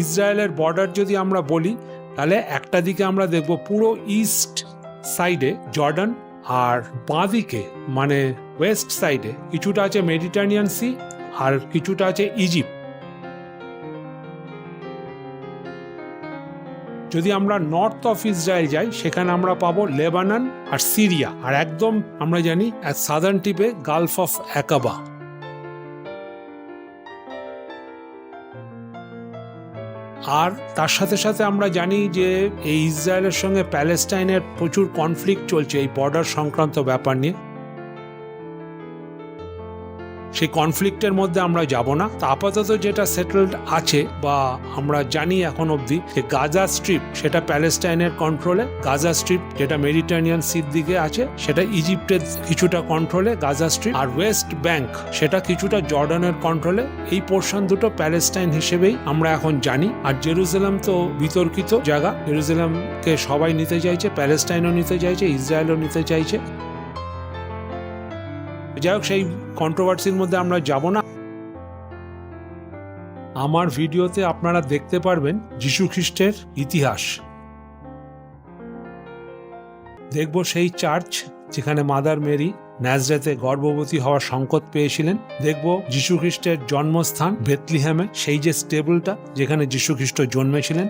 ইসরায়েলের বর্ডার যদি আমরা বলি তাহলে একটা দিকে আমরা দেখব পুরো ইস্ট সাইডে জর্ডান, আর বাঁ দিকে মানে ওয়েস্ট সাইডে কিছুটা আছে মেডিটারেনিয়ান সি আর কিছুটা আছে ইজিপ্ট। যদি আমরা নর্থ অফ ইসরায়েল যাই সেখানে আমরা পাবো লেবানন আর সিরিয়া, আর একদম আমরা জানি সাদার্ন টিপে গালফ অফ আকাবা। আর তার সাথে সাথে আমরা জানি যে এই ইসরায়েলের সঙ্গে প্যালেস্টাইনের প্রচুর কনফ্লিক্ট চলছে এই বর্ডার সংক্রান্ত ব্যাপার নিয়ে। সেই কনফ্লিক্টের মধ্যে আমরা যাব না। তা আপাতত যেটা সেটেলড আছে বা আমরা জানি এখন অবধি যে গাজা স্ট্রিপ সেটা প্যালেস্টাইনের কন্ট্রোলে, গাজা স্ট্রিপ যেটা মেডিটারেনিয়ান সির দিকে আছে সেটা ইজিপ্টের কিছুটা কন্ট্রোলে গাজা স্ট্রিপ, আর ওয়েস্ট ব্যাংক সেটা কিছুটা জর্ডানের কন্ট্রোলে। এই পোর্শন দুটো প্যালেস্টাইন হিসেবেই আমরা এখন জানি। আর জেরুজালেম তো বিতর্কিত জায়গা, জেরুজালেমকে সবাই নিতে চাইছে, প্যালেস্টাইনও নিতে চাইছে, ইসরায়েলও নিতে চাইছে। যাই হোক, সেই কন্ট্রোভার্সির মধ্যে আমরা যাব না। আমার ভিডিওতে আপনারা দেখতে পারবেন যীশু খ্রিস্টের ইতিহাস, দেখব সেই চার্চ যেখানে মাদার মেরি ন্যাজরেথে গর্ভবতী হওয়ার সংকট পেয়েছিলেন, দেখব যীশু খ্রিস্টের জন্মস্থান বেথলিহেমে, সেই যে স্টেবলটা যেখানে যীশু খ্রিস্ট জন্মেছিলেন,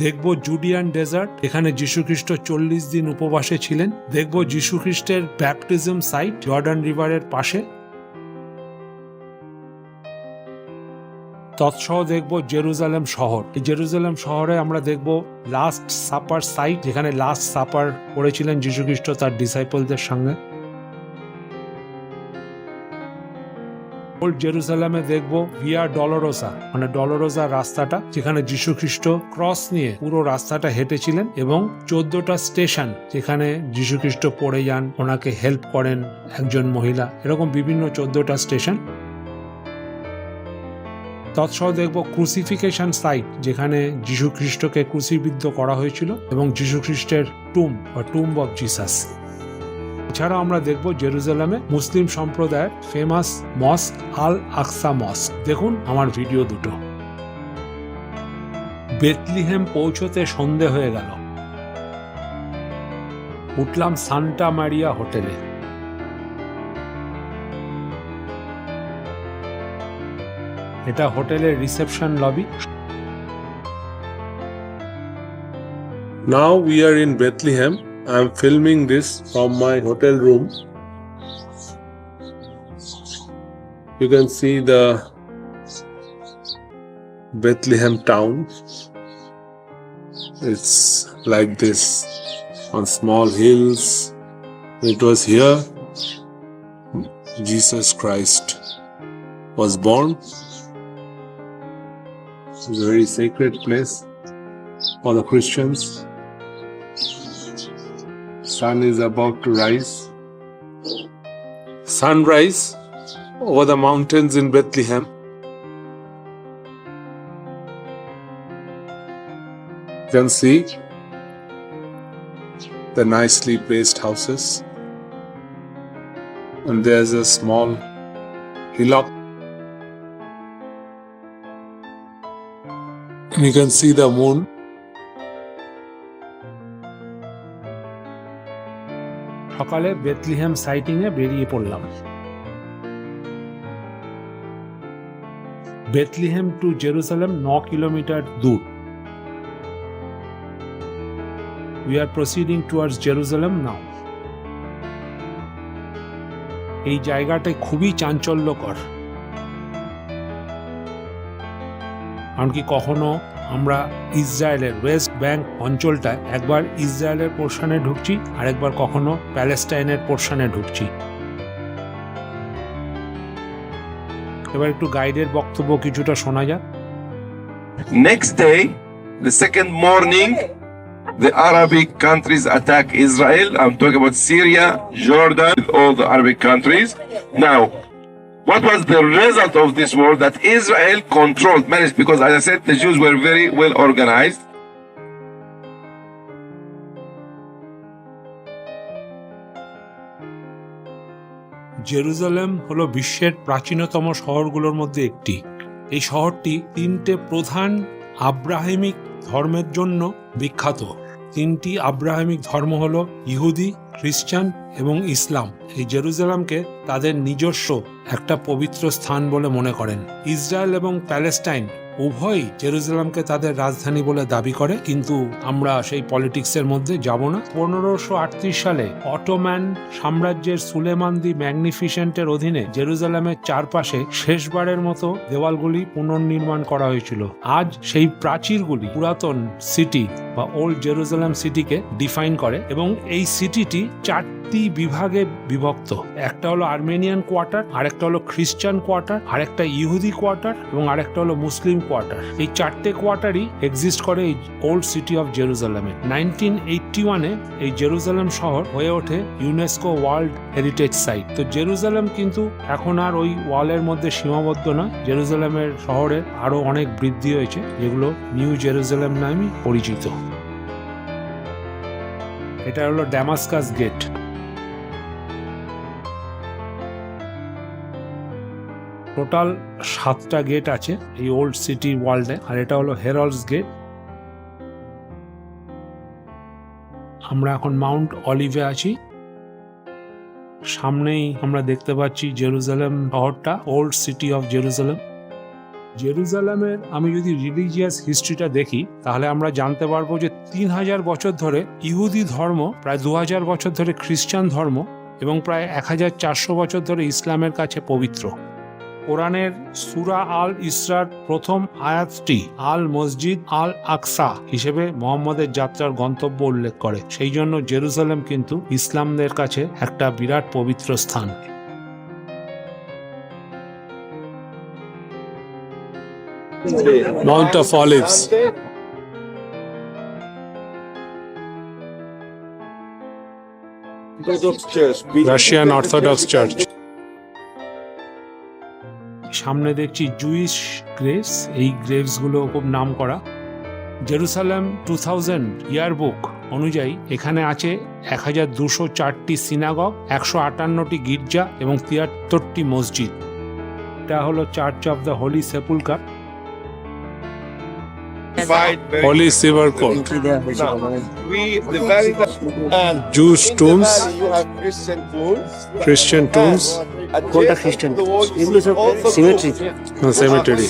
দেখব জুডিয়ান ডেজার্ট এখানে যীশু খ্রিস্ট 40 দিন উপবাসে ছিলেন, দেখব যীশু খ্রিস্টের ব্যাপটিজম সাইট জর্ডান রিভারের পাশে, তৎসহ দেখব জেরুজালেম শহর। এই জেরুজালেম শহরে আমরা দেখব লাস্ট সাপার সাইট যেখানে লাস্ট সাপার করেছিলেন যীশু খ্রিস্ট তার ডিসাইপলদের সঙ্গে। ওল্ড জেরুজালেমে দেখব ভিয়া ডলোরোসা মানে ডলোরোসা রাস্তাটা যেখানে যীশু খ্রিস্ট ক্রস নিয়ে পুরো রাস্তাটা হেঁটেছিলেন, এবং 14টা স্টেশন যেখানে যীশু খ্রিস্ট পড়ে যান, ওনাকে হেল্প করেন একজন মহিলা, এরকম বিভিন্ন 14টা স্টেশন। তৎসহ দেখব ক্রুসিফিকেশন সাইট যেখানে যীশু খ্রিস্টকে ক্রুসিবিদ্ধ করা হয়েছিল, এবং যীশু খ্রিস্টের টুম্ব অফ জিসাস। এছাড়াও আমরা দেখব জেরুজালেমে মুসলিম সম্প্রদায়ের ফেমাস মস্ক আল আকসা মস্ক। দেখুন আমার ভিডিও দুটো। বেথলিহেম পৌঁছতে সন্ধে হয়ে গেল, উঠলাম সান্টা মারিয়া হোটেলে। এটা হোটেলের reception lobby. Now we are in Bethlehem. I am filming this from my hotel room. You can see the Bethlehem town. It's like this on small hills. It was here Jesus Christ was born. It's a very sacred place for the Christians. Sun is about to rise. Sunrise over the mountains in Bethlehem. You can see the nicely placed houses, and there's a small hillock. And you can see the moon. সকালে বেথলিহেম citing এ বেরিয়ে পড়লাম। বেথলিহেম two Jerusalem 9 kilometre দূর। We are proceeding towards Jerusalem now. এই জায়গাটা খুবই চাঞ্চল্যকর, এমনকি কখনো আমরা ইসরায়েলের ওয়েস্ট ব্যাংক অঞ্চলটা একবার ইসরায়েলের পোর্শনে ঢুকছি, আর একবার কখনো প্যালেস্টাইনের পোর্শনে ঢুকছি। এবার একটু গাইডের বক্তব্য কিছুটা শোনা যাক। Next day, the second morning, the Arabic countries attack Israel. I'm talking about Syria, Jordan, all the Arabic countries. Now, what was the result of this war? That Israel managed, because as I said, the Jews were very well organized. Jerusalem হলো বিশ্বের প্রাচীনতম শহরগুলোর মধ্যে একটি। এই শহরটি 3টে প্রধান Abrahamic ধর্মের জন্য বিখ্যাত। 3টি আব্রাহামিক ধর্ম হলো ইহুদি, খ্রিস্টান এবং ইসলাম। এই জেরুজালেমকে তাদের নিজস্ব একটা পবিত্র স্থান বলে মনে করেন। ইসরায়েল এবং প্যালেস্টাইন উভয়ই জেরুজালেমকে তাদের রাজধানী বলে দাবি করে, কিন্তু আমরা সেই পলিটিক্সের মধ্যে যাব না। 1538 সালে অটোম্যান সাম্রাজ্যের সুলেমান দি ম্যাগনিফিসেন্টের অধীনে জেরুজালেমের চারপাশে শেষবারের মতো দেওয়ালগুলি পুনর্নির্মাণ করা হয়েছিল। আজ সেই প্রাচীরগুলি পুরাতন সিটি বা ওল্ড জেরুজালেম সিটিকে ডিফাইন করে এবং এই সিটিটি 4টি বিভাগে বিভক্ত। একটা হলো আর্মেনিয়ান কোয়ার্টার, আরেকটা হলো খ্রিস্টান কোয়ার্টার, আরেকটা ইহুদি কোয়ার্টার এবং আরেকটা হলো মুসলিম কোয়ার্টার। এই 4টে কোয়ার্টারই এক্সিস্ট করে এই ওল্ড সিটি অফ জেরুজালেমে। 1981-এ এই জেরুজালেম শহর হয়ে ওঠে ইউনেস্কো ওয়ার্ল্ড হেরিটেজ সাইট। তো জেরুজালেম কিন্তু এখন আর ওই ওয়ালের মধ্যে সীমাবদ্ধ নয়। জেরুজালেমের শহরের আরো অনেক বৃদ্ধি হয়েছে, যেগুলো নিউ জেরুজালেম নামে পরিচিত। এটা হলো ড্যামাস্কাস গেট। টোটাল 7টা গেট আছে এই ওল্ড সিটি ওয়ার্ল্ডে, আর এটা হলো হেরল্ডস গেট। আমরা এখন মাউন্ট অলিভে আছি। সামনেই আমরা দেখতে পাচ্ছি জেরুজালেম শহরটা, ওল্ড সিটি অফ জেরুজালেম। জেরুজালেমের আমি যদি রিলিজিয়াস হিস্ট্রিটা দেখি, তাহলে আমরা জানতে পারবো যে 3000 বছর ধরে ইহুদি ধর্ম, প্রায় 2000 বছর ধরে খ্রিস্টান ধর্ম এবং প্রায় 1400 বছর ধরে ইসলামের কাছে পবিত্র। কোরআনের সূরা আল-ইসরার প্রথম আয়াতটি আল মসজিদ আল আকসা হিসেবে মুহাম্মদের যাত্রার গন্তব্য উল্লেখ করে। সেই জন্য জেরুজালেম কিন্তু ইসলামদের কাছে একটা বিরাট পবিত্র স্থান। Mount of Olives. Russian Orthodox Church. সামনে দেখছি জুইশ গ্রেভস। এই গ্রেভস গুলো খুব নাম করা। জেরুসালেম 2000 ইয়ারবুক অনুযায়ী এখানে আছে 1204টি সিনাগগ, 158টি গির্জা এবং 73টি মসজিদ। এটা হলো Church of the Holy Sepulchre. Holy Sepulchre. Jewish tombs. Christian tombs. কোনটা খ্রিস্টান? এগুলো সব cemetery. No, cemetery.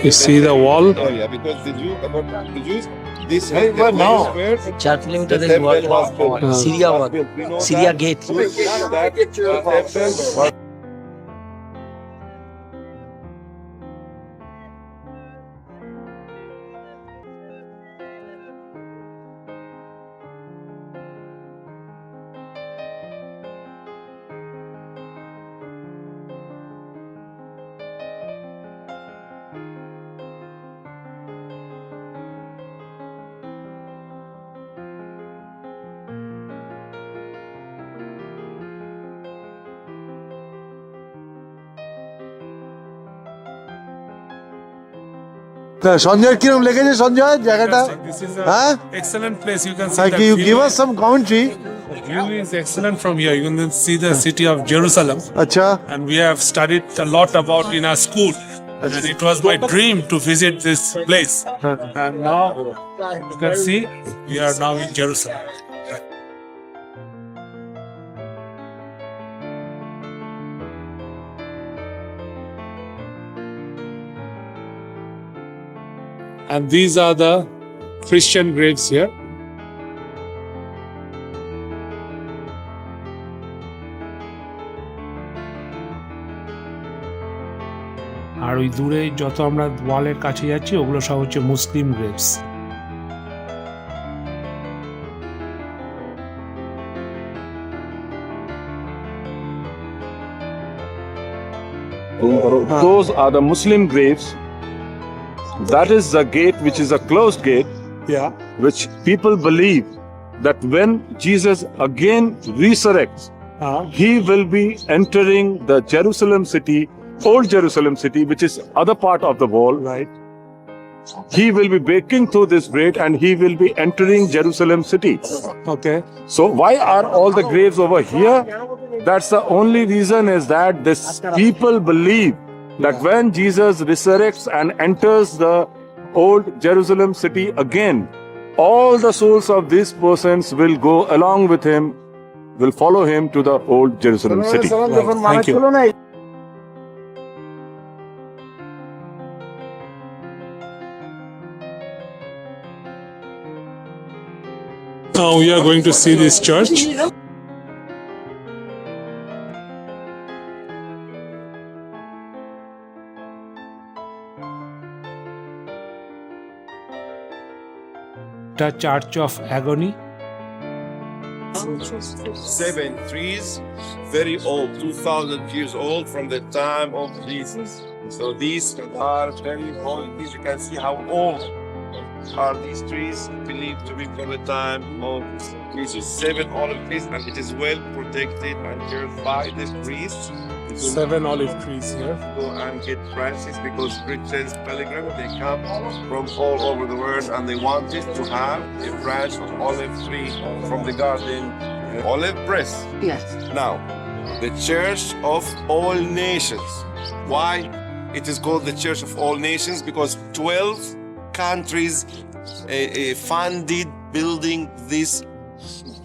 You see the wall? No. 4 kilometre Syria wall, Syria gate. Sanjay কিরম লেগেছে সঞ্জয় জায়গাটা? This is Huh? an excellent place. You can see Like that you view. give us some commentary. The view is excellent from here. You can see the city of Jerusalem. Acha. And we have studied a lot about in our school. And it was my dream to visit this place. And now you can see we are now in Jerusalem. And these are the Christian graves here. আর ওই দূরে যত আমরা ওয়ালের কাছে যাচ্ছি, ওগুলো সব হচ্ছে মুসলিম graves. Those are the Muslim graves. That is the gate, which is a closed gate, Yeah. which people believe that when Jesus again resurrects, he will be entering the Jerusalem city, old Jerusalem city, which is other part of the wall. Right. he will be breaking through this bread and he will be entering Jerusalem city. Okay. So why are all the graves over here? That's the only reason is that this people believe that when Jesus resurrects and enters the old Jerusalem city again, all the souls of these persons will go along with him, will follow him to the old Jerusalem city. Thank you. Now we are going to see this church. The Church of Agony. 7 trees, very old, 2,000 years old from the time of Jesus. So these are very old. You can see how old are these trees, believed to be from the time of Jesus. 7 olive trees, and it is well protected and cared by the priests. 7 olive trees here. Go and get branches because Christians, pilgrims, they come from all over the world and they wanted to have a branch of olive tree from the garden, olive press. Yes. Now, the Church of All Nations. Why it is called the Church of All Nations? Because 12 countries funded building this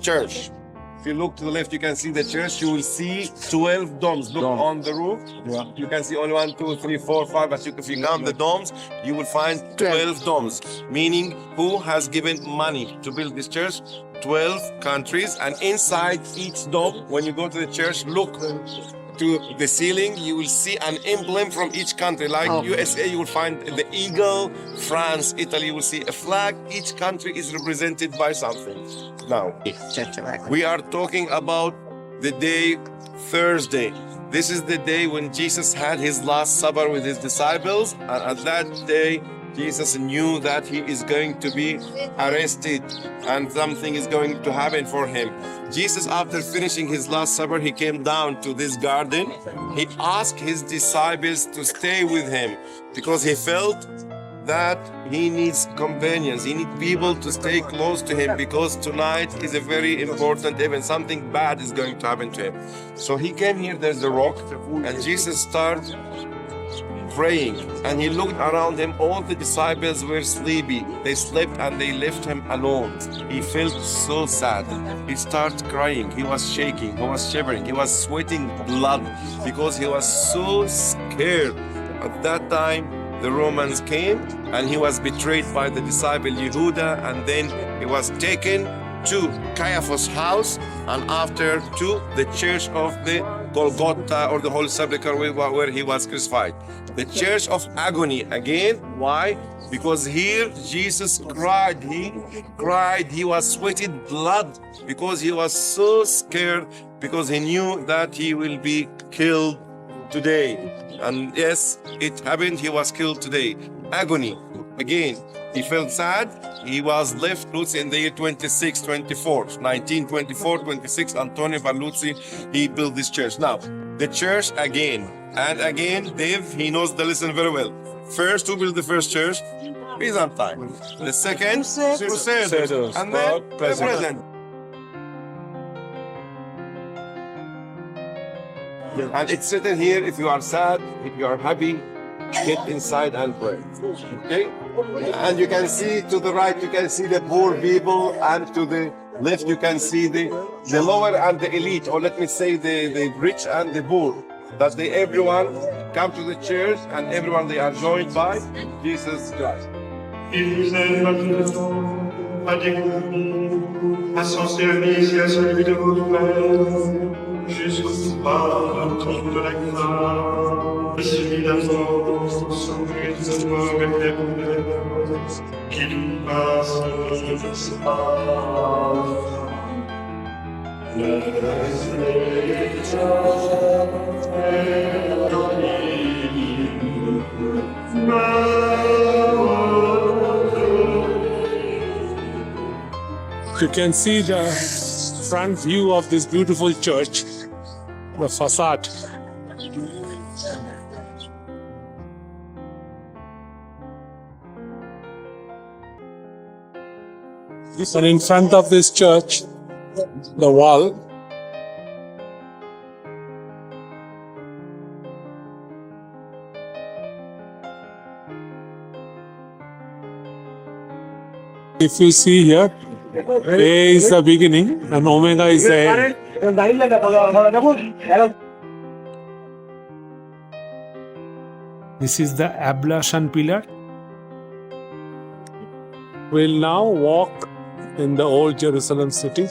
church. If you look to the left, you can see the church. You will see 12 domes. Look on the roof. Yeah. You can see only 1, 2, 3, 4, 5. But if you count the domes, you will find 12 domes. Meaning, who has given money to build this church? 12 countries. And inside each dome, when you go to the church, look to the ceiling, you will see an emblem from each country. Like USA, you will find the eagle. France, Italy, you will see a flag. Each country is represented by something. Now, we are talking about the day Thursday. This is the day when Jesus had his last supper with his disciples, and at that day, Jesus knew that he is going to be arrested and something is going to happen for him. Jesus, after finishing his last supper, he came down to this garden. He asked his disciples to stay with him because he felt that he needs companions. He needs people to stay close to him because tonight is a very important event. Something bad is going to happen to him. So he came here, there's the rock, and Jesus started praying, and he looked around him. All the disciples were sleepy. They slept and they left him alone. He felt so sad. He started crying. He was shaking. He was shivering. He was sweating blood because he was so scared. At that time, the Romans came and he was betrayed by the disciple Yehuda, and then he was taken to Caiaphas' house and after to the church of the Golgotha or the Holy Sepulchre where he was crucified. The church of agony again. Why? Because here Jesus cried. He cried. He was sweating blood because he was so scared because he knew that he will be killed today. And yes, it happened. He was killed today. Agony. Again, he felt sad. He was left Luzzi in the year 1924, 26, Antonio Berluzzi, he built this church. Now, the church again and again, Dave, he knows the lesson very well. First, who built the first church? Byzantine. The second, Crusaders. And then the present. And it's written here, if you are sad, if you are happy, get inside and pray. Okay? And you can see to the right, you can see the poor people, and to the left, you can see the lower and the elite, or let me say the rich and the poor. That they everyone come to the church, and everyone they are joined by Jesus Christ. À son service et à celui de vous-même, jusqu'au pas le trône de la gloire, et celui d'avant, son but de mort éternelle, qu'il passe de ce pas. La grâce You can see the front view of this beautiful church, the facade. And in front of this church, the wall, if you see here, A is the beginning and Omega is the end. This is the ablation pillar. We'll now walk in the old Jerusalem city.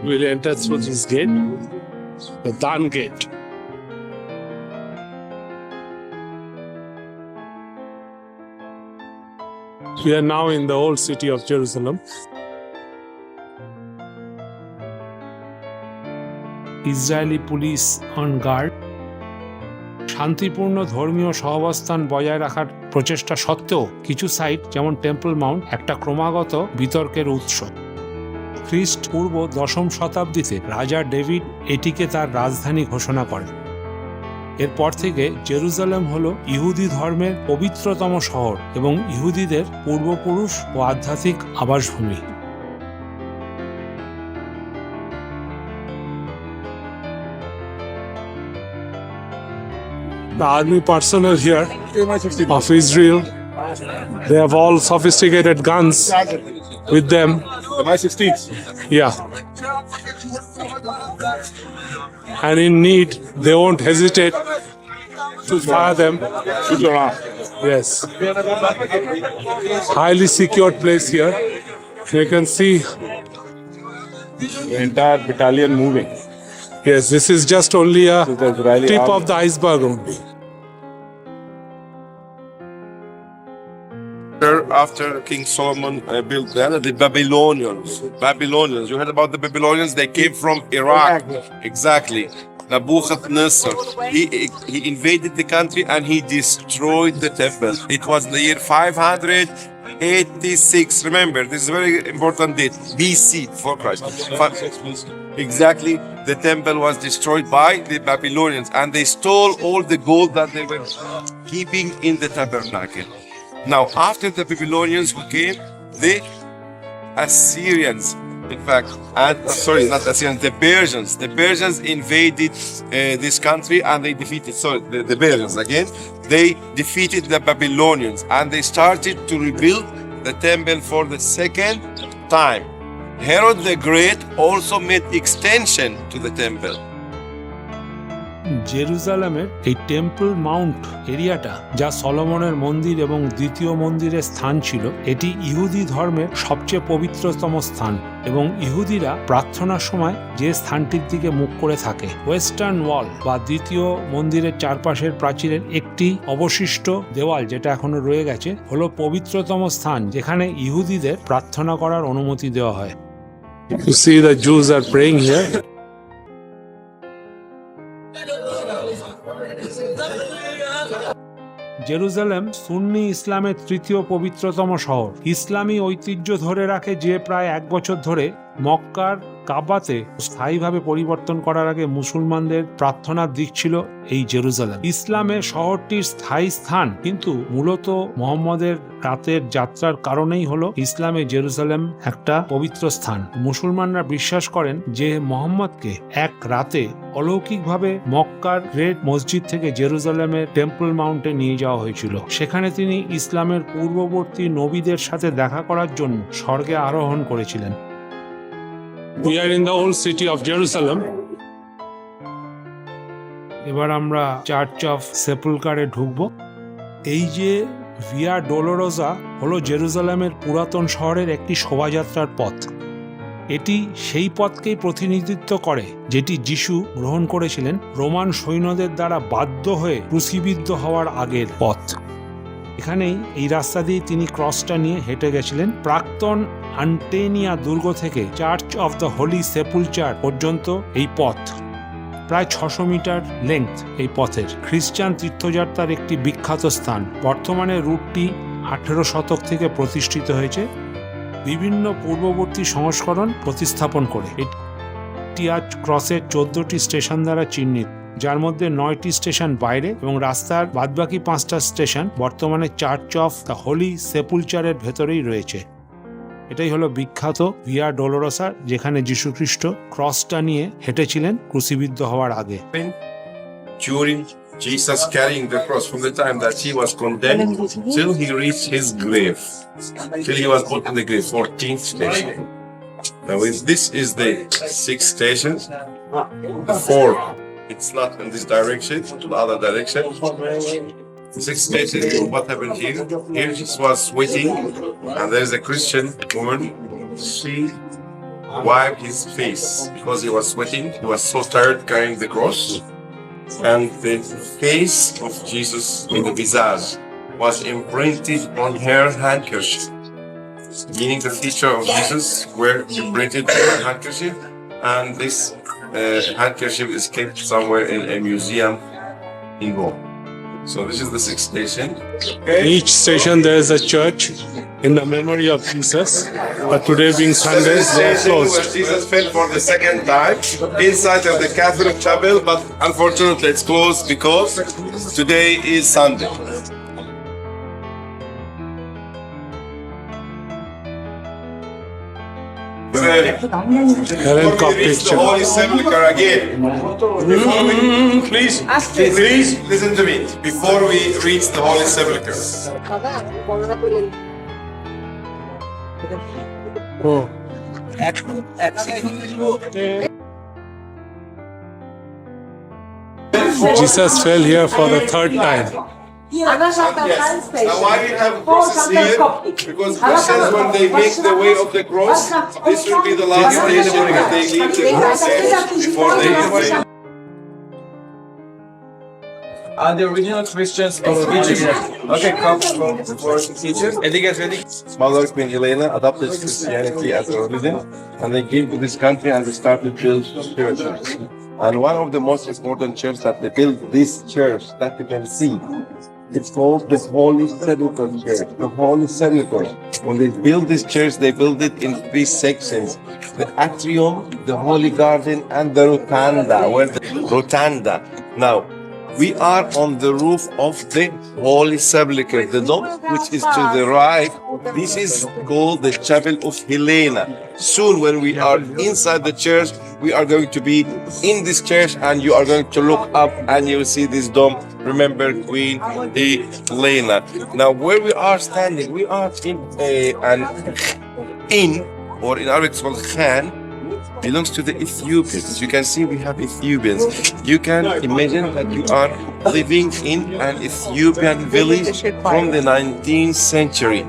We'll enter through this gate, the Dan gate. We are now in the old city of Jerusalem. Israeli police on guard. শান্তিপূর্ণ ধর্মীয় সহাবস্থান বজায় রাখার প্রচেষ্টা সত্ত্বেও কিছু site যেমন temple Mount একটা ক্রমাগত বিতর্কের উৎস। খ্রিস্ট পূর্ব 10ম শতাব্দীতে রাজা ডেভিড এটিকে তার রাজধানী ঘোষণা করেন। এরপর থেকে জেরুজালেম হলো ইহুদি ধর্মের পবিত্রতম শহর এবং ইহুদিদের পূর্বপুরুষ ও আধ্যাত্মিক আবাসভূমি। The army personnel here of Israel, they have all sophisticated guns with them. My-16s. Yeah. And in need, they won't hesitate to fire them. Yes. Highly secured place here. You can see, The entire battalion moving. yes, this is just only a To the Israeli tip army. of the iceberg only. After King Solomon built that, the Babylonians. You heard about the Babylonians? They came from Iraq. Exactly. Nebuchadnezzar. He invaded the country and he destroyed the temple. It was the year 586. Remember, this is a very important date. BC, before Christ. Exactly. The temple was destroyed by the Babylonians and they stole all the gold that they were keeping in the tabernacle. Now, after the Babylonians who came, the Assyrians, in fact, sorry, not Assyrians, the Persians. The Persians invaded this country and they defeated, the Persians again, they defeated the Babylonians and they started to rebuild the temple for the second time. Herod the Great also made extension to the temple. জেরুজালেমের এই temple Mount এরিয়াটা, যা সলোমনের মন্দির এবং দ্বিতীয় মন্দিরের স্থান ছিল, এটি ইহুদি ধর্মের সবচেয়ে পবিত্রতম স্থান এবং ইহুদিরা প্রার্থনার সময় যে স্থানটির দিকে মুখ করে থাকে। ওয়েস্টার্ন ওয়াল বা দ্বিতীয় মন্দিরের চারপাশের প্রাচীরের একটি অবশিষ্ট দেওয়াল, যেটা এখনো রয়ে গেছে, হলো পবিত্রতম স্থান যেখানে ইহুদিদের প্রার্থনা করার অনুমতি দেওয়া হয়। You see, the Jews are praying here. Jerusalem সুন্নি ইসলামের তৃতীয় পবিত্রতম শহর। ইসলামী ঐতিহ্য ধরে রাখে যে প্রায় 1 বছর ধরে মক্কার কাবাতে স্থায়ীভাবে পরিবর্তন করার আগে মুসলমানদের প্রার্থনার দিক ছিল এই জেরুজালেম। ইসলামে শহরটির স্থায়ী স্থান কিন্তু মূলত মোহাম্মদের রাতের যাত্রার কারণেই হলো ইসলামে জেরুজালেম একটা পবিত্র স্থান। মুসলমানরা বিশ্বাস করেন যে মোহাম্মদকে এক রাতে অলৌকিকভাবে মক্কার গ্রেট মসজিদ থেকে জেরুজালেমের টেম্পল মাউন্টে নিয়ে যাওয়া হয়েছিল। সেখানে তিনি ইসলামের পূর্ববর্তী নবীদের সাথে দেখা করার জন্য স্বর্গে আরোহণ করেছিলেন। We are in the old city of Jerusalem. এবার আমরা চার্চ অফ সেপুলকারে ঢুকবো। এই যে ভিয়া ডোলোরোজা হলো জেরুজালেমের পুরাতন শহরের একটি শোভাযাত্রার পথ। এটি সেই পথকেই প্রতিনিধিত্ব করে যেটি যিশু গ্রহণ করেছিলেন রোমান সৈন্যদের দ্বারা বাধ্য হয়ে ক্রুশিবিদ্ধ হওয়ার আগের পথ। এখানেই এই রাস্তা দিয়ে তিনি ক্রসটা নিয়ে হেঁটে গেছিলেন। প্রাক্তন আন্টেনিয়া দুর্গ থেকে চার্চ অফ দ্য হোলি সেপুলচার পর্যন্ত এই পথ প্রায় 600 মিটার লেংথ। এই পথের খ্রিস্টান তীর্থযাত্রার একটি বিখ্যাত স্থান। বর্তমানে রুটটি 18 শতক থেকে প্রতিষ্ঠিত হয়েছে বিভিন্ন পূর্ববর্তী সংস্করণ প্রতিস্থাপন করে। এটি আজ ক্রসের 14টি স্টেশন দ্বারা চিহ্নিত। যার মধ্যে 9টি স্টেশন বাইরে এবং রাস্তার বাদবাকি 5টা স্টেশন বর্তমানে চার্চ অফ দ্য হোলি সেপুলচারের ভেতরেই রয়েছে। এটাই হলো বিখ্যাত ভিয়া ডোলোরোসা, যেখানে যীশুখ্রিস্ট ক্রসটা নিয়ে হেঁটেছিলেন ক্রুশিবিদ্ধ হওয়ার আগে। During Jesus carrying the cross from the time that he was condemned till he reached his grave, till he was put in the grave, 14th station. Now this is the 6th station. The 4th, it's not in this direction, to the other direction. The 6th station, what happened here? Here Jesus was waiting, and there is a Christian woman. She wiped his face because he was sweating. He was so tired carrying the cross. And the face of Jesus in the visage was imprinted on her handkerchief, meaning the feature of Jesus were imprinted on her handkerchief, and this handkerchief is kept somewhere in a museum in Rome. So this is the 6th station. Each station there is a church in the memory of Jesus, but today being Sunday, they are closed. Where Jesus fell for the second time inside of the Catholic chapel, but unfortunately it's closed because today is Sunday. Helen Coptic The Holy Sepulchre again. Before we, please listen to me. Before we reach the Holy Sepulchre, Jesus fell here for the 3rd time. yes. Now why we have crosses here? Because Christians, when they make the way of the cross, this will be the last station when they leave the cross before they leave. Are the original Christians of Egypt? Okay, come for teachers. Eddie gets ready. Mother Queen Helena adopted Christianity as a religion, and they came to this country and they started to build churches. And one of the most important churches that they built, this church that you can see, it's called the Holy Sepulchre Church. The Holy Sepulchre. When they built this church, they built it in 3 sections: the atrium, the Holy Garden, and the rotunda. Where the rotunda. Now, we are on the roof of the Holy Sepulchre. The dome, which is to the right, this is called the Chapel of Helena. Soon, when we are inside the church, we are going to be in this church, and you are going to look up and you will see this dome. Remember Queen Helena. Now, where we are standing, we are in an inn, or in Arabic it's called Khan. Belongs to the Ethiopians. You can see we have Ethiopians. You can imagine that you are living in an Ethiopian village from the 19th century.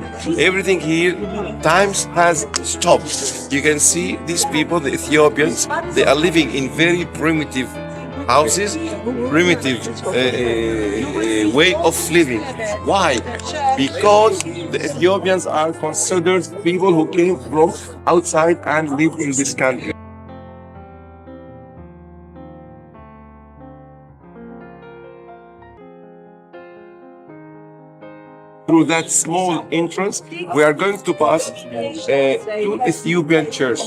Everything here, times has stopped. You can see these people, the Ethiopians, they are living in very primitive houses, primitive way of living. Why? Because the Ethiopians are considered people who came from outside and lived in this country. Through that small entrance, we are going to pass to Ethiopian church.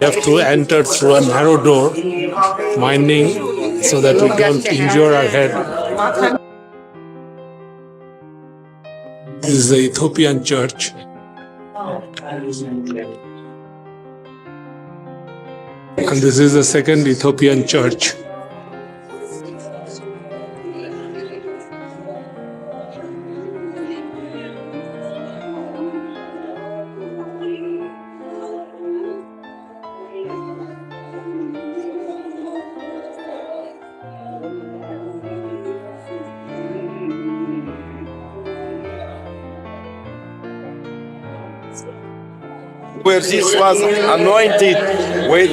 You have to enter through a narrow door, minding so that we don't injure our head. This is the Ethiopian church. And this is the second Ethiopian church. Where Jesus was anointed, where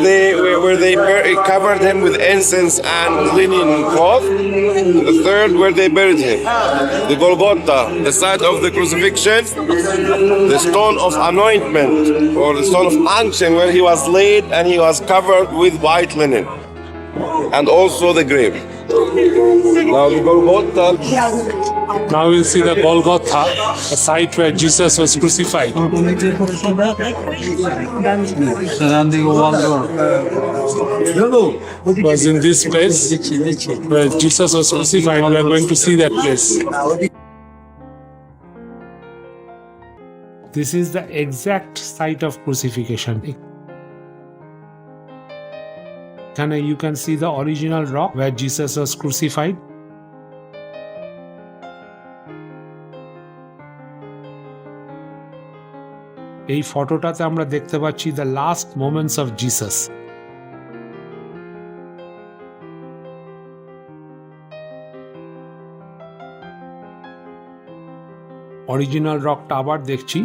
they covered him with incense and linen cloth. The third, where they buried him. The Golgotha, the site of the crucifixion. The stone of anointment, or the stone of unction, where he was laid and he was covered with white linen. And also the grave. Now the Golgotha Now we'll see the Golgotha, a site where Jesus was crucified. It was in this place where Jesus was crucified. We are going to see that place. This is the exact site of crucifixion. You can see the original rock where Jesus was crucified. এই ফটোটাতে আমরা দেখতে পাচ্ছি the last moments of Jesus. Original রকটা আবার দেখছি।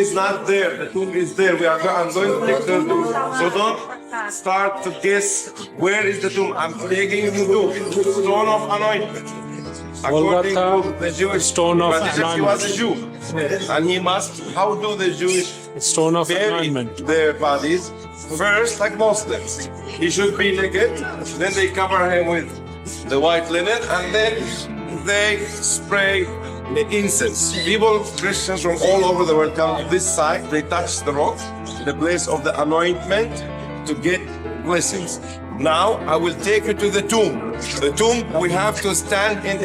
It's not there. The tomb is there. I'm going to take the tomb. So don't start to guess where is the tomb. I'm taking you to the stone of anointment. According to the Jewish Stone of tradition, he was a Jew, and he must. How do the Jewish Stone of bury anointment. their bodies? First, like Muslims, he should be naked. Then they cover him with the white linen, and then they spray the incense. People, Christians from all over the world come to this site, they touch the rock, the place of the anointment, to get blessings. Now I will take you to the tomb. The tomb, we have to stand in.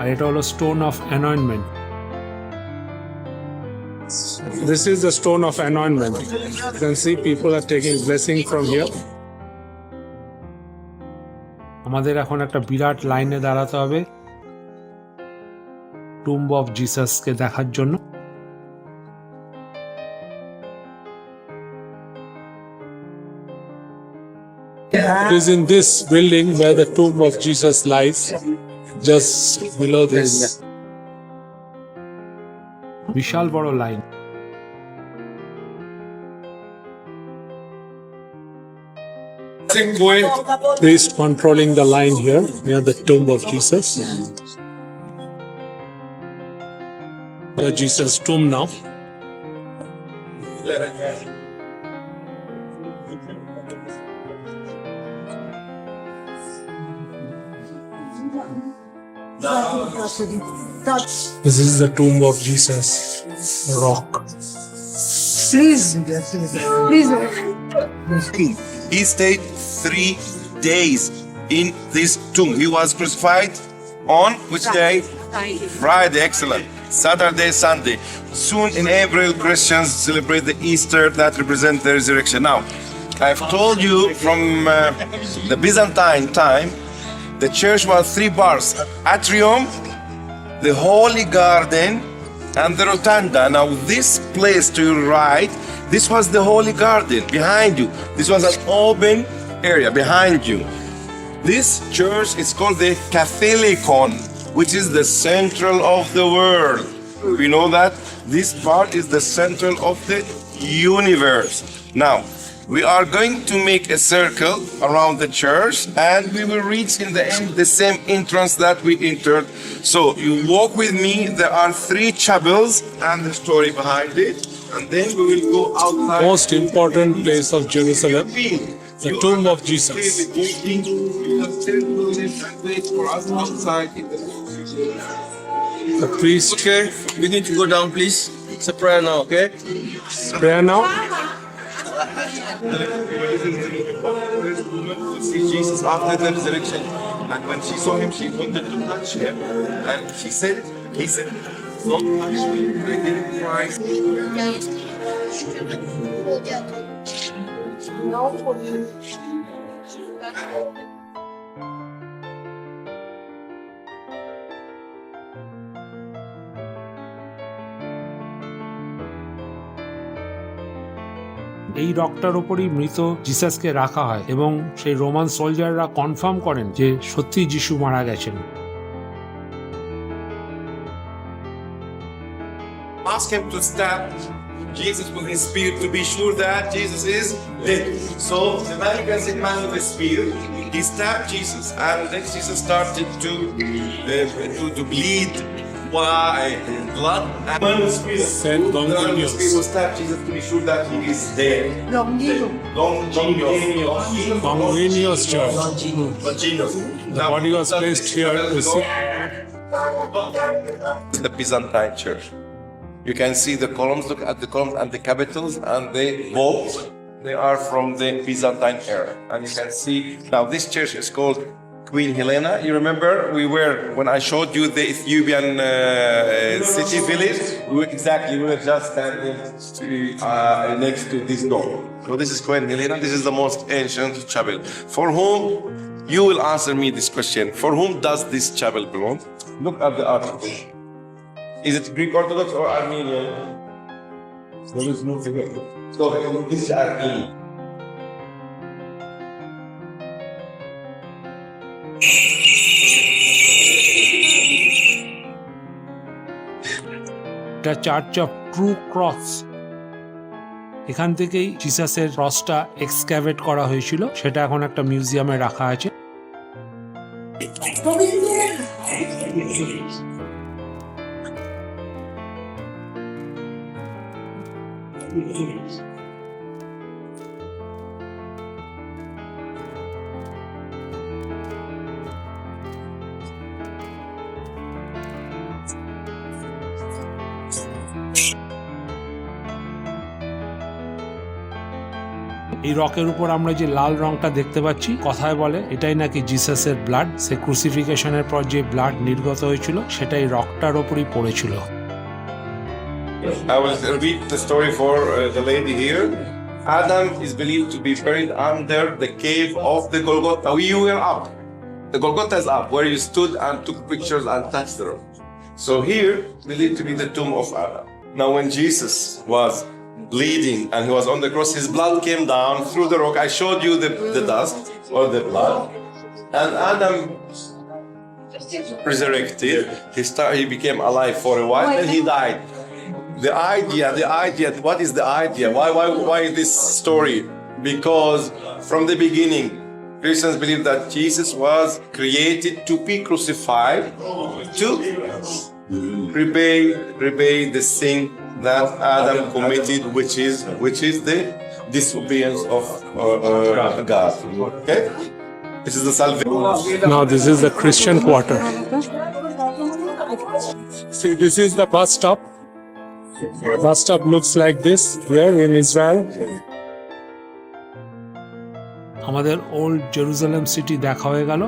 আর এটা হলো Stone of Anointment. This is the stone of anointment. You can see people are taking blessing from here. আমাদের এখন একটা বিরাট লাইনে দাঁড়াতে হবে tomb of জিসাসকে দেখার জন্য। It is in this building where the tomb of Jesus lies, just below this. বিশাল বড় line. Priest controlling the line here near the tomb of Jesus. The Jesus tomb now. This is the tomb of Jesus, rock. He stayed 3 days in this tomb. He was crucified on which day? Friday, excellent. Saturday, Sunday. Soon in April, Christians celebrate the Easter that represents the resurrection. Now, I've told you from the Byzantine time, the church was 3 bars: atrium, the Holy Garden, and the Rotunda. Now, this place to your right, this was the Holy Garden behind you. This was an open area behind you. This church is called the Catholicon, which is the central of the world. We know that this part is the central of the universe. Now, we are going to make a circle around the church, and we will reach in the end the same entrance that we entered. So you walk with me. There are 3 chapels and the story behind it, and then we will go outside. Most important place of Jerusalem, the tomb of Jesus. The priest. Okay, we need to go down, please. It's a prayer now, okay? Prayer now. See Jesus after the resurrection, and when she saw him, she wanted to touch him, and he said, "Don't touch me, I didn't cry." এই রকটার উপরই মৃত জিসাসকে রাখা হয় এবং সেই Roman সোলজাররা confirm করেন যে সত্যি যিশু মারা গেছেন। Ask him to stab Jesus with his spear to be sure that Jesus is dead. So the man can sit man with the spear, he stabbed Jesus, and then Jesus started to bleed. Why? Blood. Saint Longinus. People stabbed Jesus to be sure that he is dead. Longinus Church. The body was placed here to see. The Byzantine church. You can see the columns, look at the columns and the capitals and the vaults. They are from the Byzantine era. And you can see, now this church is called Queen Helena. You remember when I showed you the Ethiopian city village? We were just standing next to this door. So this is Queen Helena. This is the most ancient chapel. For whom, you will answer me this question. For whom does this chapel belong? Look at the article. Is it Greek Orthodox or Armenian? There is no figure. So this is Armenian. এটা church of true cross. এখান থেকেই জিসাসের ক্রসটা এক্সক্যাভেট করা হয়েছিল, সেটা এখন একটা মিউজিয়ামে রাখা আছে। এই রকের উপর আমরা যে লাল রংটা দেখতে পাচ্ছি, কথায় বলে এটাই নাকি জিসাসের ব্লাড। সে ক্রুসিফিকেশনের পর যে ব্লাড নির্গত হয়েছিল সেটাই রকটার ওপরই পড়েছিল। I will read the story for the lady here. Adam is believed to be buried under the cave of the Golgotha. We were up. The Golgotha is up, where you stood and took pictures and touched the rock. So here, believed to be the tomb of Adam. Now when Jesus was bleeding and he was on the cross, his blood came down through the rock. I showed you the dust or the blood. And Adam resurrected. He became alive for a while and he died. The idea, what is the idea? Why this story? Because from the beginning, Christians believe that Jesus was created to be crucified to repay the sin that Adam committed, which is the disobedience of God. Okay? This is the salvation. Now this is the Christian quarter. See, this is the bus stop. Bus stop looks like this here in Israel. আমাদের old Jerusalem city দেখা হয়ে গেল।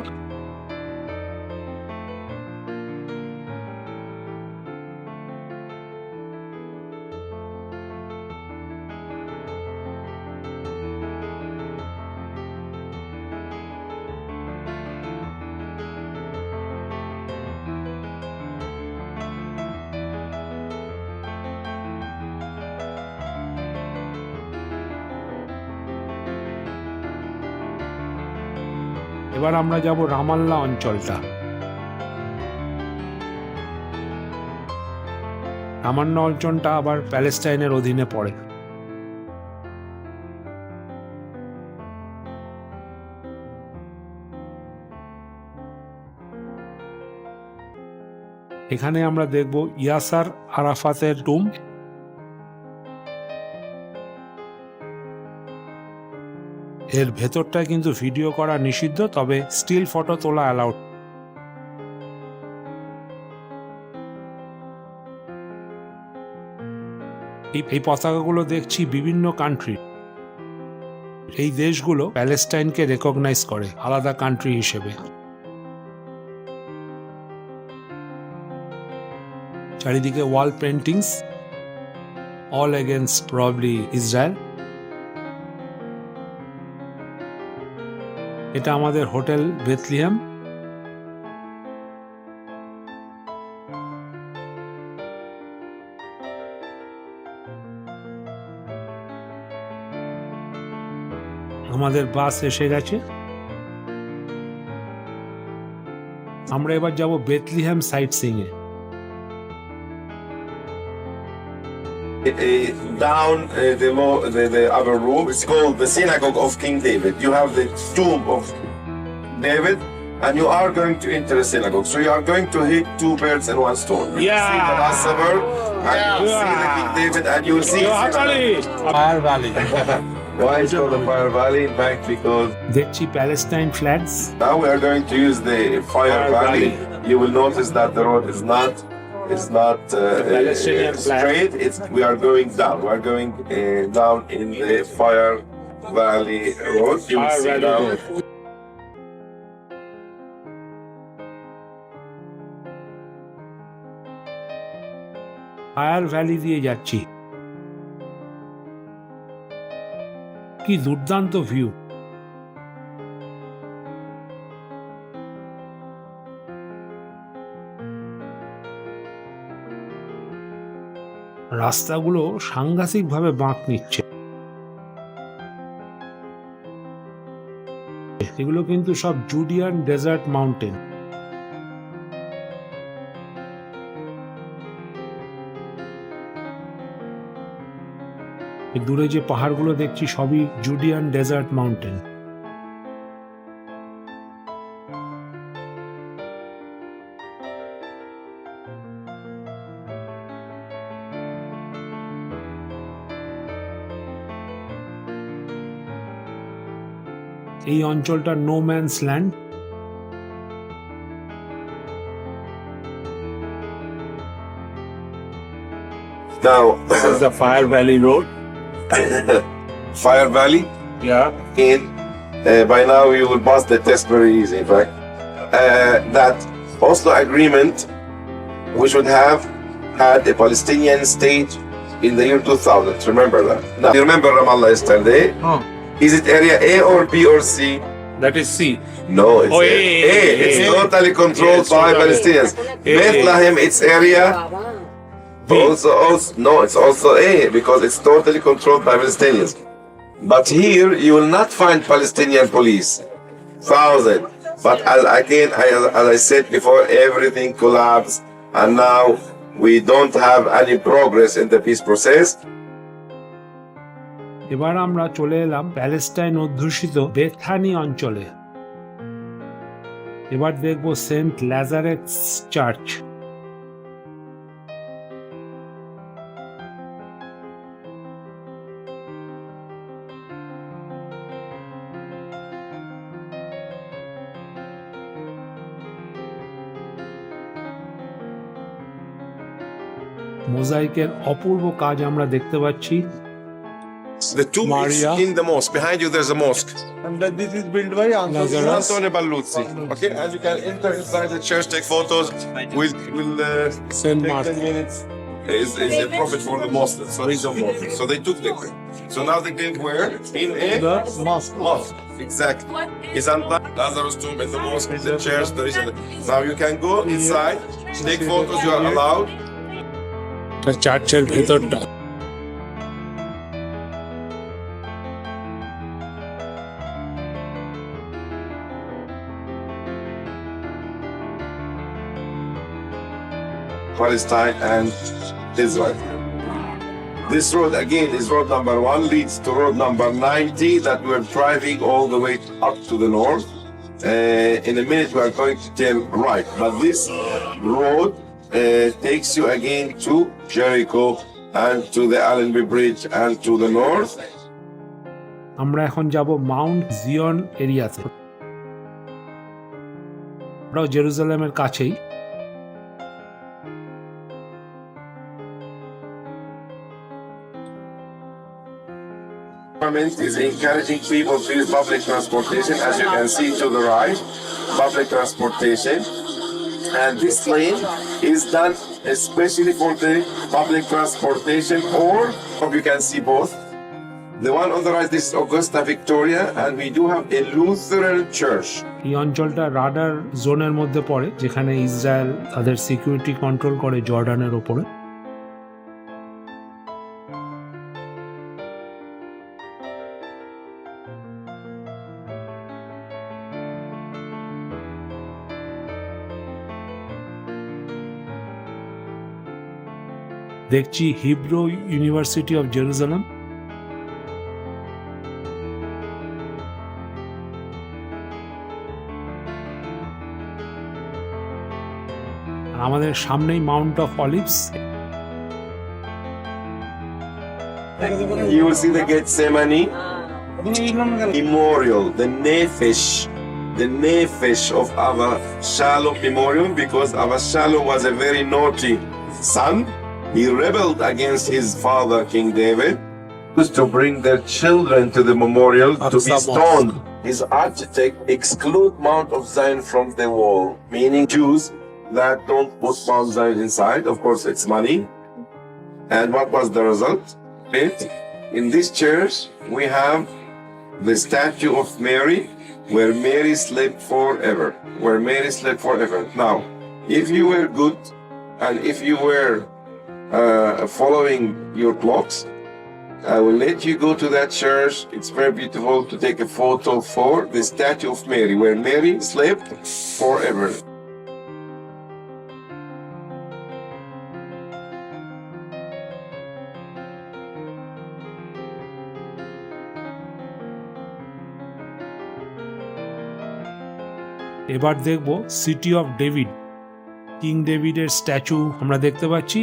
এবার আমরা যাব Ramallah অঞ্চলটা। Ramallah অঞ্চলটা আবার প্যালেস্টাইনের অধীনে পড়ে। এখানে আমরা দেখব ইয়াসার আরাফাতের টুম। এর ভেতরটা কিন্তু ভিডিও করা নিষিদ্ধ, তবে স্টিল ফটো তোলা অ্যালাউড। এই পতাকাগুলো দেখছি বিভিন্ন কান্ট্রি। এই দেশগুলো প্যালেস্টাইনকে রেকগনাইজ করে আলাদা কান্ট্রি হিসেবে। চারিদিকে wall paintings, all against probably Israel. এটা আমাদের হোটেল বেথলিহেম। আমাদের বাস এসে গেছে। আমরা এবার যাব বেথলিহেম সাইট সিইং এ। Down the upper room, it's called the synagogue of King David. You have the tomb of David, and you are going to enter a synagogue. So you are going to hit two birds in one stone. You will see the Last Supper, and you will see the King David, and you will see Fire Valley. Why is it called the Fire Valley? In fact, because দেখছি Palestine flags now we are going to use the Fire Valley. You will notice that the road is not straight. We are going down. We are going down in the Fire Valley road. You will see now. Fire valley দিয়ে যাচ্ছি। কি দুর্দান্ত view! রাস্তাগুলো সাংঘাতিকভাবে বাঁক নিচ্ছে। এগুলো কিন্তু সব জুডিয়ান ডেজার্ট মাউন্টেন। দূরে যে পাহাড়গুলো দেখছি সবই জুডিয়ান ডেজার্ট মাউন্টেন। এই অঞ্চলটা no man's land. Now, This is the Fire Valley Road. Fire Valley. Yeah. In by now you will pass the test very easy. In fact, that Oslo agreement, we should have had a Palestinian state in the year 2000. Remember that. Now, you remember Ramallah yesterday? Is it area A or B or C? That is C. No, it's A. It's totally controlled by Palestinians. Bethlehem, its area. No, it's also A because it's totally controlled by Palestinians. But here you will not find Palestinian police. 1,000. But as I said before, everything collapsed, and now we don't have any progress in the peace process. এবার আমরা চলে এলাম Palestine অধ্যুষিত Bethany অঞ্চলে। এবার দেখব Saint ল্যাজারেটস church. মোজাইকের অপূর্ব কাজ আমরা দেখতে পাচ্ছি। The tomb Maria. is in the mosque. Behind you, there's a mosque. And this is built by Antonio Balluzzi. Okay, and you can enter inside the church, take photos. We'll Saint take Mark. 10 minutes. Is a prophet for the Muslims, so he's a Muslim. So they took the grave. So now they came where? In a mosque. mosque. Exactly. Is Lazarus tomb in the mosque, the church. There is now you can go inside, take photos. You are allowed. চার্চের ভেতরটা Palestine and Israel. This road again is road number 1, leads to road number 90 that we're driving all the way up to the north. In a minute we are going to turn right, but this road takes you again to Jericho and to the Allenby Bridge and to the north. আমরা এখন যাব Mount জিয়ন এরিয়াতে। আমরাও জেরুজালেমের কাছেই। Government is encouraging people to use public transportation, as you can see to the right, public transportation. And this lane is done especially for the public transportation, or you can see both. The one on the right is Augusta Victoria, and we do have a Lutheran church. এই অঞ্চলটা radar জোনের মধ্যে পড়ে, যেখানে Israel তাদের security control করে জর্ডানের ওপরে। দেখছি হিব্রু ইউনিভার্সিটি অফ জেরুজালেম। আমাদের সামনেই Mount of olives. You will see the Gethsemane memorial, the nefesh of Avashalom memorial, because Avashalom was a very naughty son. He rebelled against his father, King David, to bring their children to the memorial to be stoned. His architect exclude Mount of Zion from the wall, meaning Jews that don't put Mount Zion inside. Of course, it's money. And what was the result? In this church, we have the statue of Mary, where Mary slept forever. Now, if you were good and if you were following your clocks, I will let you go to that church. It's very beautiful to take a photo for the statue of Mary, where Mary slept forever. এবার দেখব City of David. King ডেভিডের statue আমরা দেখতে পাচ্ছি,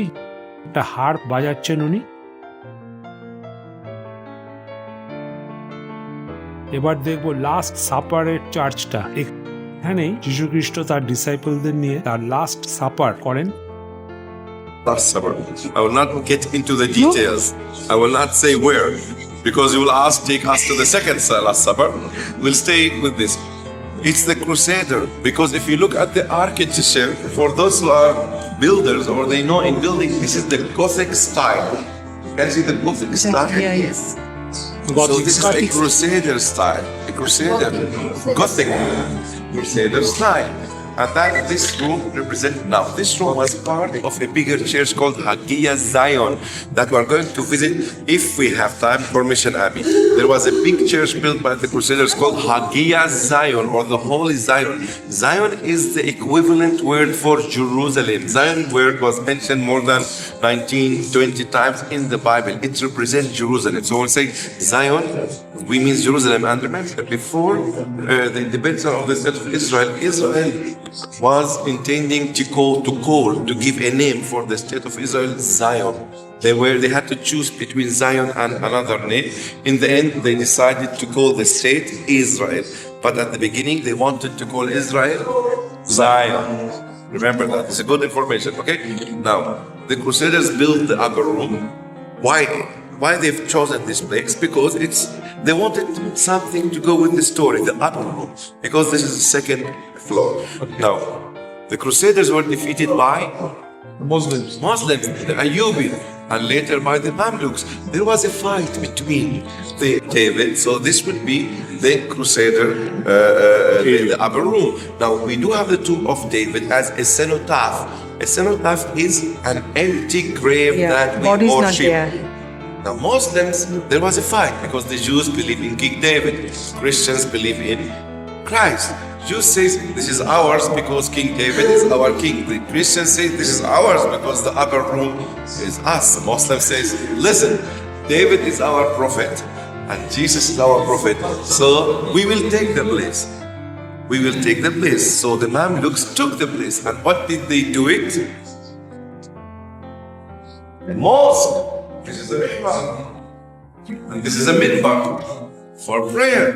একটা harp বাজাচ্ছেন উনি। এবার দেখব লাস্ট সাপারের চার্চটা। এখানে যীশু খ্রিস্ট তার ডিসাইপলদের নিয়ে তার লাস্ট সাপার করেন। Last Supper. I will not get into the details. I will not say where, because you will ask, take us to the second Last Supper. We'll stay with this. It's the Crusader, because if you look at the architecture, for those who are builders or they know in building, this is the Gothic style. Can you see the Gothic style? Yeah, yes. So this is a Crusader style, a Crusader, Gothic Crusader style. And that this room represents now. This room was part of a bigger church called Hagia Zion that we are going to visit if we have time for Mission Abbey. There was a big church built by the Crusaders called Hagia Zion, or the Holy Zion. Zion is the equivalent word for Jerusalem. Zion word was mentioned more than 19, 20 times in the Bible. It represents Jerusalem. So when we say Zion, we mean Jerusalem. And remember, before the independence of the state of Israel, Israel was intending to give a name for the state of Israel, Zion. They had to choose between Zion and another name. In the end, they decided to call the state Israel. But at the beginning, they wanted to call Israel Zion. Remember that. It's a good information, okay? Now, the Crusaders built the upper room. Why they've chosen this place? Because they wanted something to go with the story, the upper room, because this is the second floor. Now, the Crusaders were defeated by Muslims, the Ayyubi, and later by the Mamluks. There was a fight between the David, so this would be the Crusader, the upper room. Now, we do have the tomb of David as a cenotaph. A cenotaph is an empty grave that we body's not worship. there. Now, Muslims, there was a fight because the Jews believe in King David. Christians believe in Christ. Jews say this is ours because King David is our king. The Christians say this is ours because the upper room is us. The Muslim says, listen, David is our prophet and Jesus is our prophet. So we will take the place. We will take the place. So the Mamluks took the place. And what did they do it? The mosque. This is a mikvah. And this is a mikvah for prayer.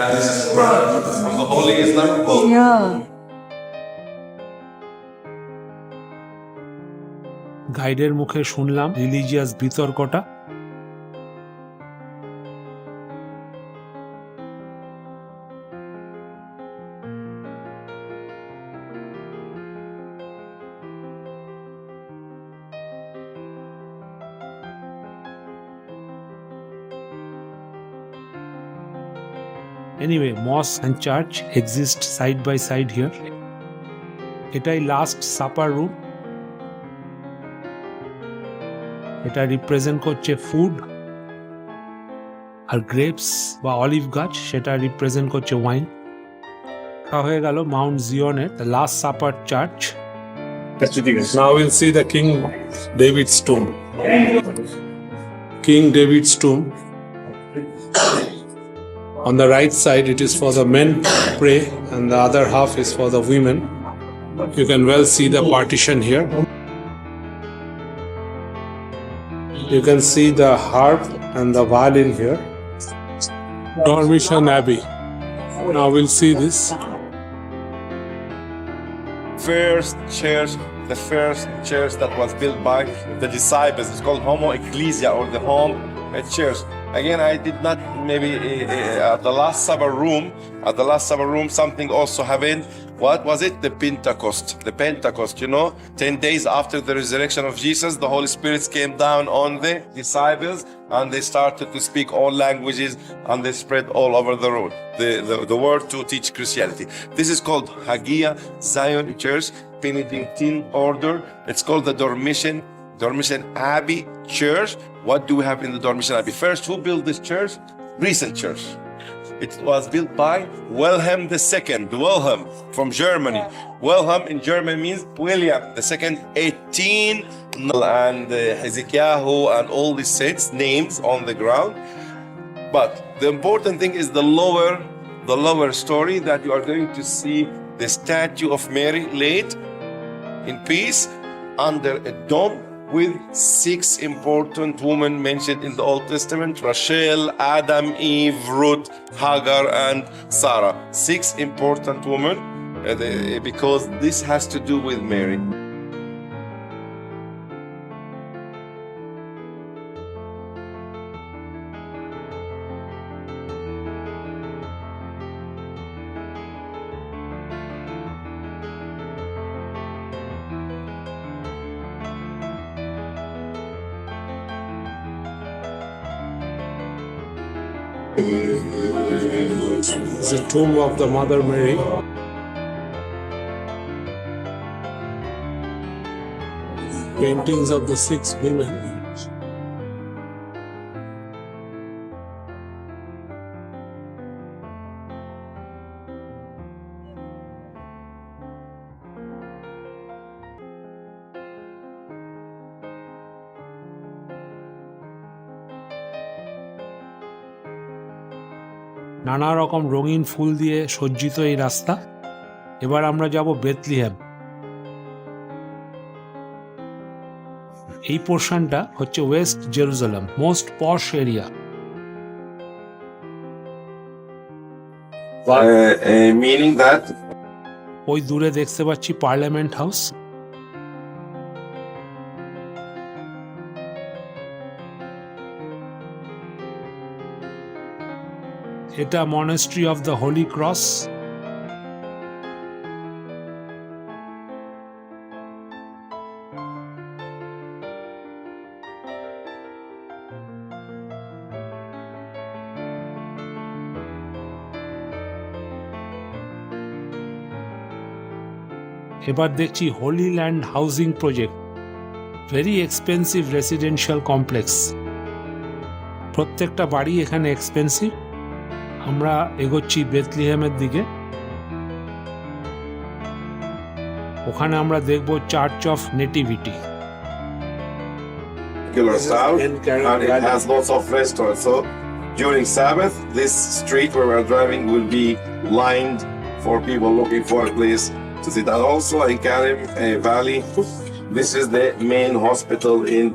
And this is Quran from the Holy Islamic book. Yeah. গাইডের মুখে শুনলাম religious বিতর্কটা। Anyway, mosque and church exist side by side here. এটাই Last Supper room. এটা represent করছে food, আর grapes বা olive গাছ সেটা রিপ্রেজেন্ট করছে ওয়াইন। হয়ে গেল মাউন্ট জিয়নের Last Supper church. Now we'll see the King David's tomb. King David's tomb. On the right side, it is for the men to pray, and the other half is for the women. You can well see the partition here. You can see the harp and the violin here. Dormition Abbey. Now we'll see this. The first church that was built by the disciples. It's called Homo Ecclesia, or the home church. Again, I did not, maybe at the Last Supper room, something also happened. What was it? The Pentecost, 10 days after the resurrection of Jesus, the Holy Spirit came down on the disciples, and they started to speak all languages, and they spread all over the road, the word to teach Christianity. This is called Hagia Zion Church, Benedictine order. It's called the Dormition Abbey Church. What do we have in the Dormition Abbey? First, who built this church? Recent church. It was built by Wilhelm II. Wilhelm from Germany. Wilhelm in German means William II. 18, and Hezekiah and all these saints names on the ground. But the important thing is the lower story, that you are going to see the statue of Mary laid in peace under a dome with 6 important women mentioned in the Old Testament: Rachel, Adam, Eve, Ruth, Hagar, and Sarah. 6 important women, because this has to do with Mary. It's the tomb of the Mother Mary. Paintings of the 6 women. নানা রকম রঙিন ফুল দিয়ে সজ্জিত এই রাস্তা। এবার আমরা যাব বেথলিহেম। এই পোর্শনটা হচ্ছে West Jerusalem, most posh area. Meaning that ওই দূরে দেখতে পাচ্ছি পার্লামেন্ট হাউস। এটা monastery of the Holi cross. এবার দেখছি Holi land housing project, very expensive residential complex. প্রত্যেকটা বাড়ি এখানে এক্সপেন্সিভ। আমরা এগোচ্ছি বেথলিহেমের দিকে। ওখানে আমরা দেখব church of nativity. and it has lots of restaurants. So during Sabbath, this street where we're driving will be lined for people looking for a place to sit. And also in Karim Valley, this is the main hospital in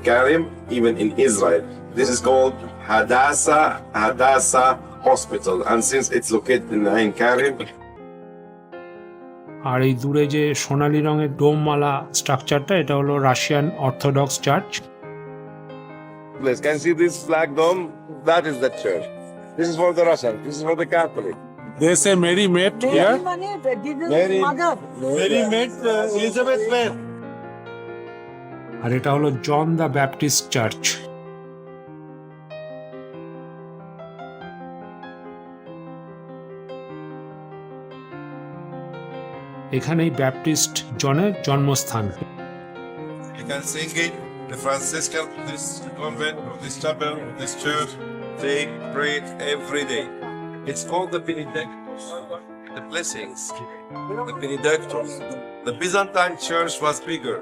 Karim, even in Israel. This is called Hadassah Hospital, and since it's located in Ain Karim. আর এই দূরে যে সোনালী রঙের ডোমওয়ালা স্ট্রাকচারটা, এটা হলো Russian orthodox church. Can you see this flag dome? That is the church. This is for the Russian. This is for the Catholic. They say Mary met here. Mary met Elizabeth where? আর এটা হলো John the Baptist church. এখানেই Baptist জনের জন্মস্থান। You can sing it. The Franciscan, this convent, this chapel, this church, they pray every day. It's called the Benedictus, the blessings, the Benedictus. The Byzantine church was bigger.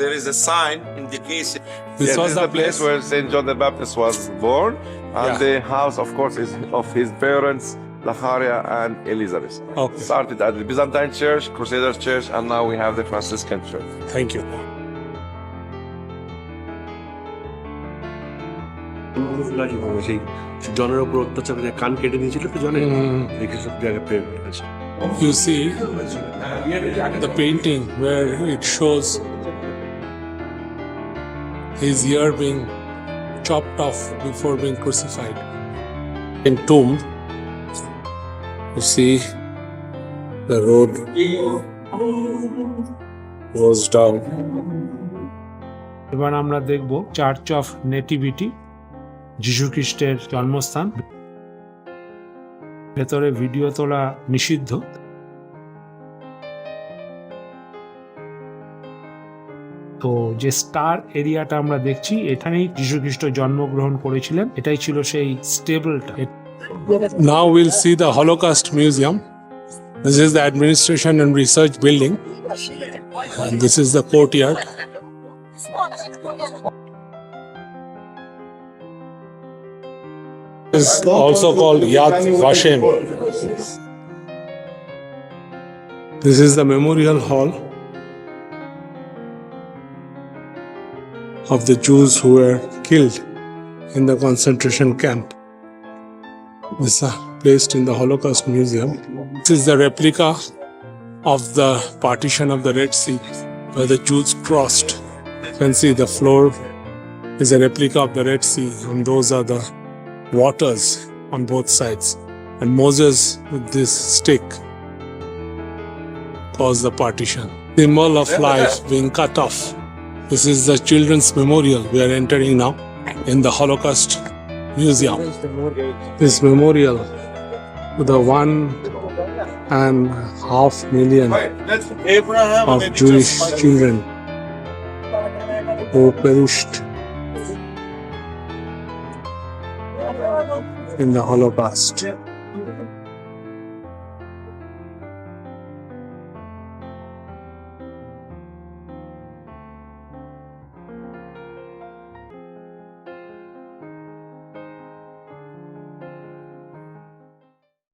There is a sign indication. This was the place where Saint John the Baptist was born, and the house, of course, is of his parents, Lacharia, and Elizabeth. Okay. Started at the Byzantine Church, Crusaders Church, and now we have the Franciscan Church. Thank you. সেই জনের উপর অত্যাচার করে কান কেটে দিয়েছিল তো জনে দেখে সব জায়গায় প্রেম করেছে। You see the painting where it shows his ear being chopped off before being crucified. Entombed, you see the road goes down. এবার আমরা দেখব চার্চ অফ নেটিভিটি, যিশু খ্রিস্টের জন্মস্থান। ভেতরে ভিডিও তোলা নিষিদ্ধ। তো যে স্টার এরিয়াটা আমরা দেখছি, এখানেই যিশু খ্রিস্ট জন্মগ্রহণ করেছিলেন। এটাই ছিল সেই স্টেবলটা। Now we'll see the Holocaust Museum. This is the administration and research building. And this is the courtyard. This is also called Yad Vashem. This is the memorial hall of the Jews who were killed in the concentration camp. These are placed in the Holocaust Museum. This is the replica of the partition of the Red Sea where the Jews crossed. You can see the floor is a replica of the Red Sea, and those are the waters on both sides. And Moses with this stick caused the partition. Symbol of life being cut off. This is the children's memorial we are entering now in the Holocaust Museum. This memorial to the 1.5 million of Jewish children who perished in the Holocaust.